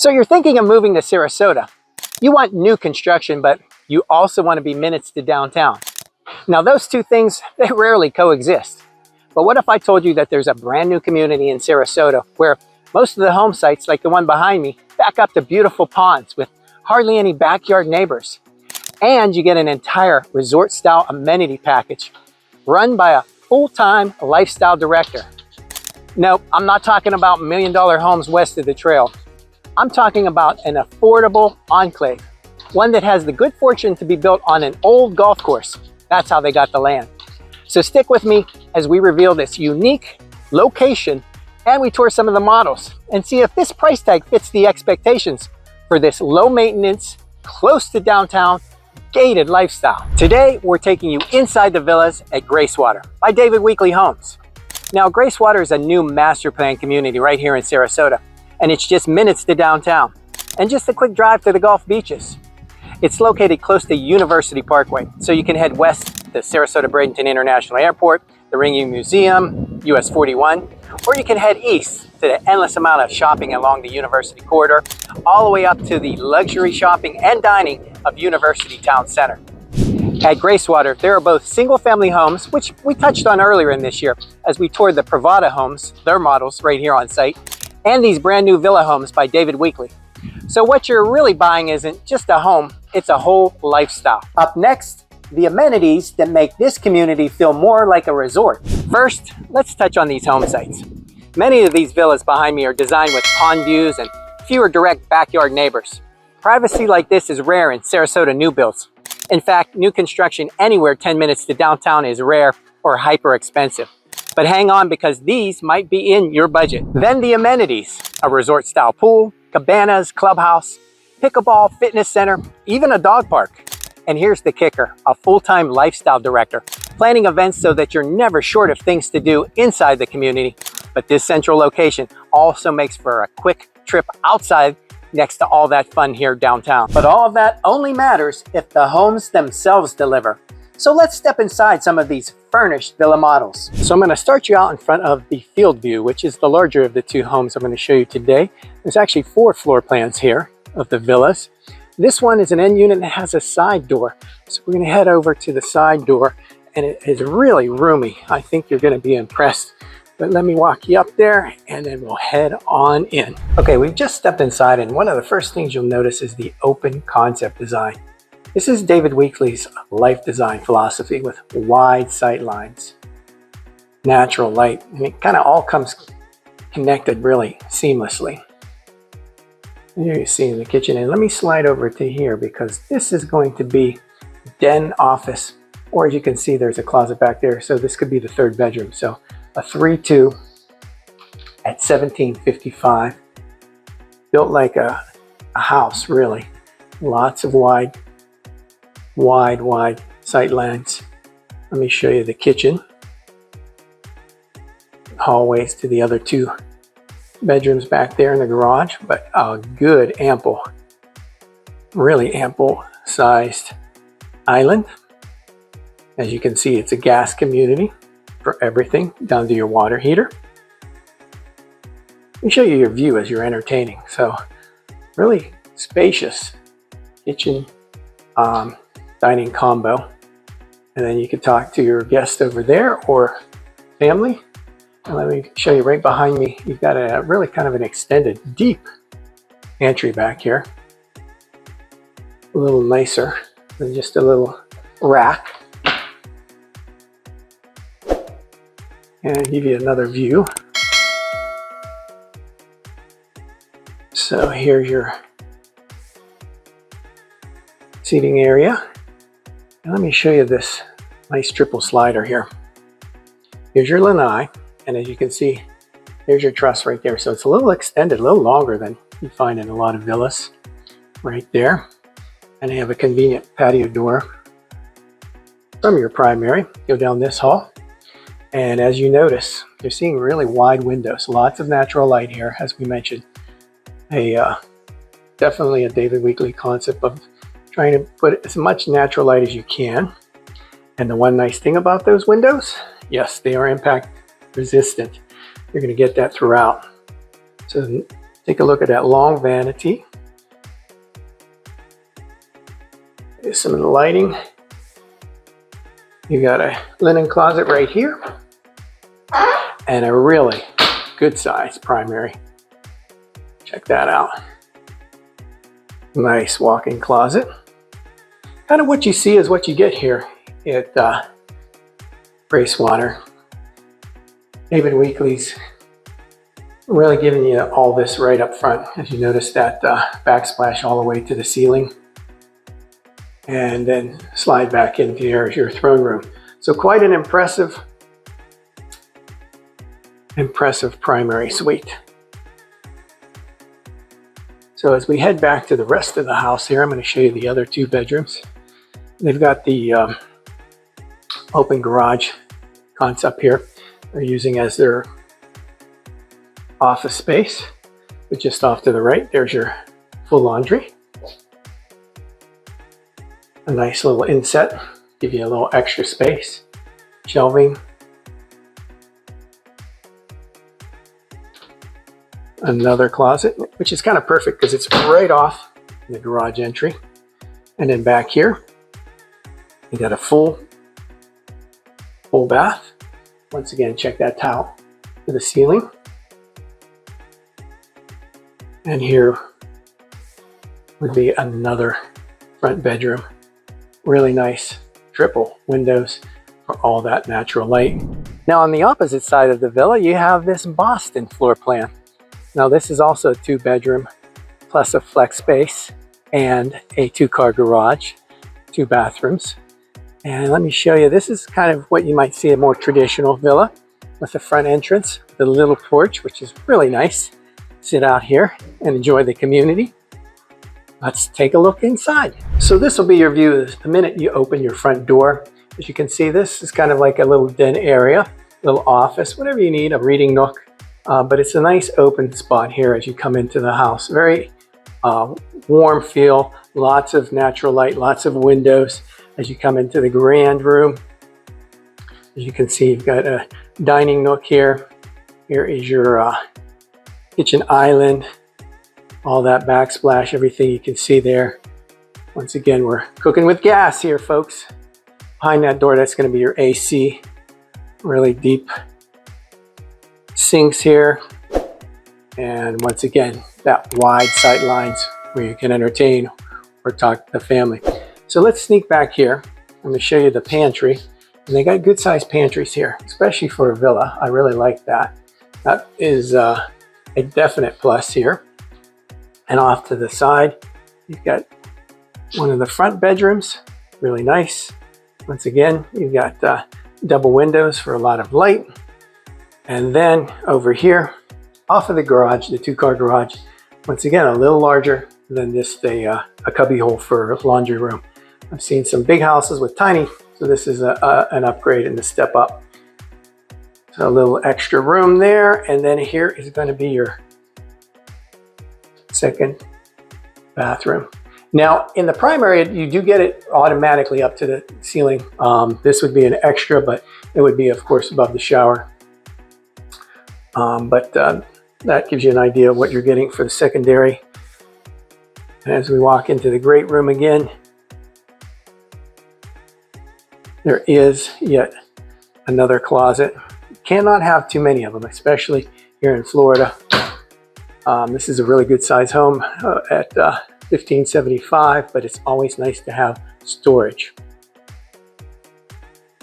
So you're thinking of moving to Sarasota. You want new construction, but you also want to be minutes to downtown. Now those two things, they rarely coexist. But what if I told you that there's a brand new community in Sarasota where most of the home sites, like the one behind me, back up to beautiful ponds with hardly any backyard neighbors. And you get an entire resort-style amenity package run by a full-time lifestyle director. No, I'm not talking about million-dollar homes west of the trail. I'm talking about an affordable enclave, one that has the good fortune to be built on an old golf course. That's how they got the land. So stick with me as we reveal this unique location and we tour some of the models and see if this price tag fits the expectations for this low maintenance, close to downtown, gated lifestyle. Today, we're taking you inside the villas at Gracewater by David Weekley Homes. Now, Gracewater is a new master plan community right here in Sarasota, and it's just minutes to downtown and just a quick drive to the Gulf beaches. It's located close to University Parkway, so you can head west to Sarasota Bradenton International Airport, the Ringing Museum, US 41, or you can head east to the endless amount of shopping along the University Corridor, all the way up to the luxury shopping and dining of University Town Center. At Gracewater, there are both single-family homes, which we touched on earlier in this year as we toured the Pravada homes, their models right here on site, and these brand new villa homes by David Weekley. So what you're really buying isn't just a home, it's a whole lifestyle. Up next, the amenities that make this community feel more like a resort. First, let's touch on these home sites. Many of these villas behind me are designed with pond views and fewer direct backyard neighbors. Privacy like this is rare in Sarasota new builds. In fact, new construction anywhere 10 minutes to downtown is rare or hyper expensive. But hang on, because these might be in your budget. Then the amenities, a resort style pool, cabanas, clubhouse, pickleball, fitness center, even a dog park. And here's the kicker, a full-time lifestyle director, planning events so that you're never short of things to do inside the community. But this central location also makes for a quick trip outside next to all that fun here downtown. But all of that only matters if the homes themselves deliver. So let's step inside some of these furnished villa models. So I'm going to start you out in front of the Fieldview, which is the larger of the two homes I'm going to show you today. There's actually 4 floor plans here of the villas. This one is an end unit that has a side door. So we're going to head over to the side door, and it is really roomy. I think you're going to be impressed. But let me walk you up there and then we'll head on in. Okay, we've just stepped inside, and one of the first things you'll notice is the open concept design. This is David Weekley's life design philosophy with wide sight lines, natural light, and it kind of all comes connected really seamlessly. Here you see in the kitchen, and let me slide over to here because this is going to be den office, or as you can see, there's a closet back there, so this could be the 3rd bedroom. So a 3-2 at 1755, built like a house, really. Lots of wide sight lines. Let me show you the kitchen. Hallways to the other 2 bedrooms back there in the garage, but a good really ample sized island. As you can see, it's a gas community for everything down to your water heater. Let me show you your view as you're entertaining. So really spacious kitchen dining combo, and then you can talk to your guest over there or family. And let me show you right behind me, you've got a really kind of an extended deep entry back here, a little nicer than just a little rack. And I'll give you another view. So here's your seating area. And let me show you this nice triple slider here. Here's your lanai, and as you can see, there's your truss right there. So it's a little extended, a little longer than you find in a lot of villas right there. And they have a convenient patio door from your primary. Go down this hall. And as you notice, you're seeing really wide windows, lots of natural light here, as we mentioned. Definitely a David Weekley concept of trying to put as much natural light as you can. And the one nice thing about those windows, yes, they are impact resistant. You're going to get that throughout. So Take a look at that long vanity. Here's some of the lighting. You got a linen closet right here and a really good size primary. Check that out. Nice walk-in closet. Kind of what you see is what you get here at Gracewater. David Weekley's really giving you all this right up front. As you notice that backsplash all the way to the ceiling. And then slide back into your throne room. So quite an impressive primary suite. So as we head back to the rest of the house here, I'm going to show you the other two bedrooms. They've got the open garage concept here. They're using as their office space. But just off to the right, there's your full laundry. A nice little inset, give you a little extra space. Shelving. Another closet, which is kind of perfect because it's right off the garage entry. And then back here, you got a full bath. Once again, check that towel to the ceiling. And here would be another front bedroom. Really nice triple windows for all that natural light. Now on the opposite side of the villa, you have this Boston floor plan. Now this is also a 2-bedroom plus a flex space and a 2-car garage, 2 bathrooms. And let me show you, this is kind of what you might see a more traditional villa with the front entrance, the little porch, which is really nice. Sit out here and enjoy the community. Let's take a look inside. So this will be your view the minute you open your front door. As you can see, this is kind of like a little den area, little office, whatever you need, a reading nook. But it's a nice open spot here as you come into the house. Very warm feel, lots of natural light, lots of windows as you come into the grand room. As you can see, you've got a dining nook here. Here is your kitchen island. All that backsplash, everything you can see there. Once again, we're cooking with gas here, folks. Behind that door, that's going to be your AC. Really deep sinks here. And once again, that wide sight lines where you can entertain or talk to the family. So let's sneak back here. I'm going to show you the pantry. And they got good sized pantries here, especially for a villa. I really like that. That is a definite plus here. And off to the side, you've got one of the front bedrooms, really nice. Once again, you've got double windows for a lot of light. And then over here, off of the garage, the 2-car garage, once again, a little larger than just a cubby hole for a laundry room. I've seen some big houses with tiny, so this is an upgrade and a step up. So a little extra room there, and then here is going to be your second bathroom. Now in the primary, you do get it automatically up to the ceiling. This would be an extra, but it would be of course above the shower. That gives you an idea of what you're getting for the secondary. And as we walk into the great room again, there is yet another closet. You cannot have too many of them, especially here in Florida. This is a really good size home at $1,575, but it's always nice to have storage.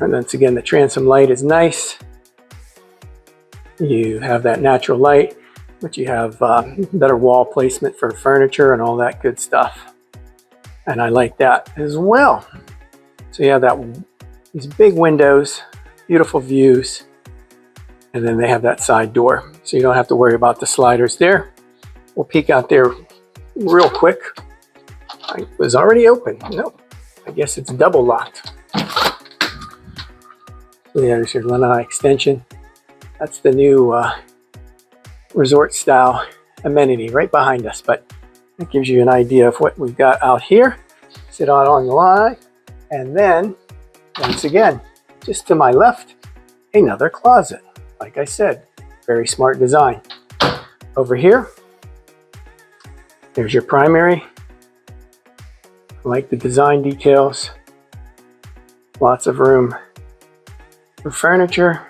And once again, the transom light is nice. You have that natural light, but you have better wall placement for furniture and all that good stuff. And I like that as well. So you have these big windows, beautiful views, and then they have that side door. So you don't have to worry about the sliders there. We'll peek out there real quick. It was already open. Nope, I guess it's double locked. So there's your lanai extension. That's the new resort style amenity right behind us, but it gives you an idea of what we've got out here. Sit out on the line, and then once again, just to my left, another closet. Like I said, very smart design. Over here, There's your primary. I like the design details. Lots of room for furniture.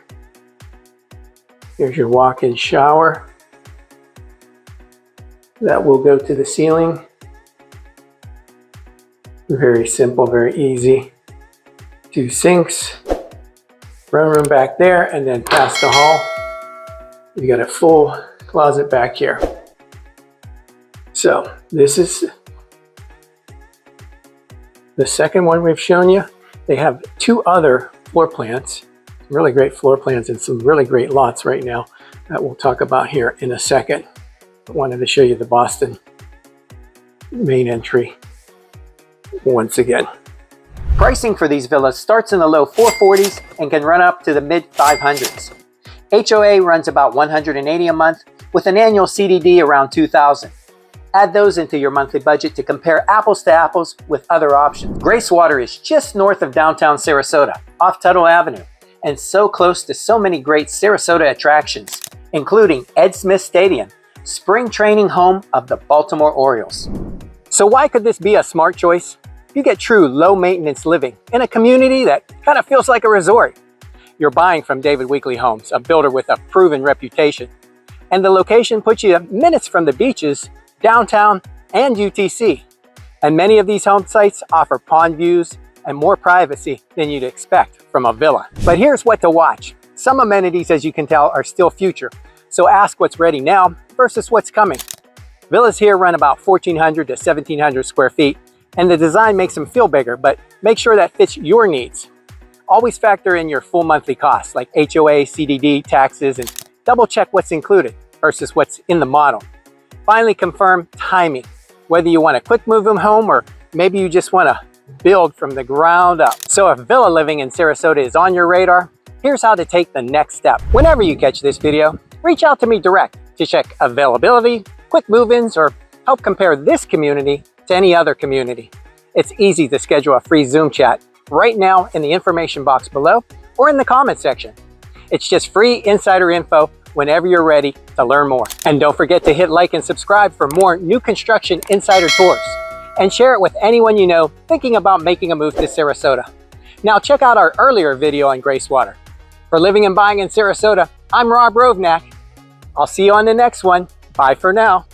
Here's your walk-in shower. That will go to the ceiling. Very simple, very easy. 2 sinks. Room back there, and then past the hall, you got a full closet back here. So this is the second one we've shown you. They have 2 other floor plans, really great floor plans and some really great lots right now that we'll talk about here in a second. I wanted to show you the Boston main entry once again. Pricing for these villas starts in the low 440s and can run up to the mid 500s. HOA runs about $180 a month with an annual CDD around $2,000. Add those into your monthly budget to compare apples to apples with other options. Gracewater is just north of downtown Sarasota, off Tuttle Avenue, and so close to so many great Sarasota attractions, including Ed Smith Stadium, spring training home of the Baltimore Orioles. So why could this be a smart choice? You get true low maintenance living in a community that kind of feels like a resort. You're buying from David Weekley Homes, a builder with a proven reputation. And the location puts you minutes from the beaches, downtown, and UTC. And many of these home sites offer pond views and more privacy than you'd expect from a villa. But here's what to watch. Some amenities, as you can tell, are still future. So ask what's ready now versus what's coming. Villas here run about 1,400 to 1,700 square feet, and the design makes them feel bigger, but make sure that fits your needs. Always factor in your full monthly costs like HOA, CDD, taxes, and double check what's included versus what's in the model. Finally, confirm timing, whether you want a quick move home or maybe you just want to build from the ground up. So if villa living in Sarasota is on your radar, here's how to take the next step. Whenever you catch this video, reach out to me direct to check availability, quick move-ins, or help compare this community to any other community. It's easy to schedule a free Zoom chat right now in the information box below or in the comment section. It's just free insider info whenever you're ready to learn more. And don't forget to hit like and subscribe for more new construction insider tours. And share it with anyone you know thinking about making a move to Sarasota. Now check out our earlier video on Gracewater. For living and buying in Sarasota, I'm Rob Rovnak. I'll see you on the next one. Bye for now.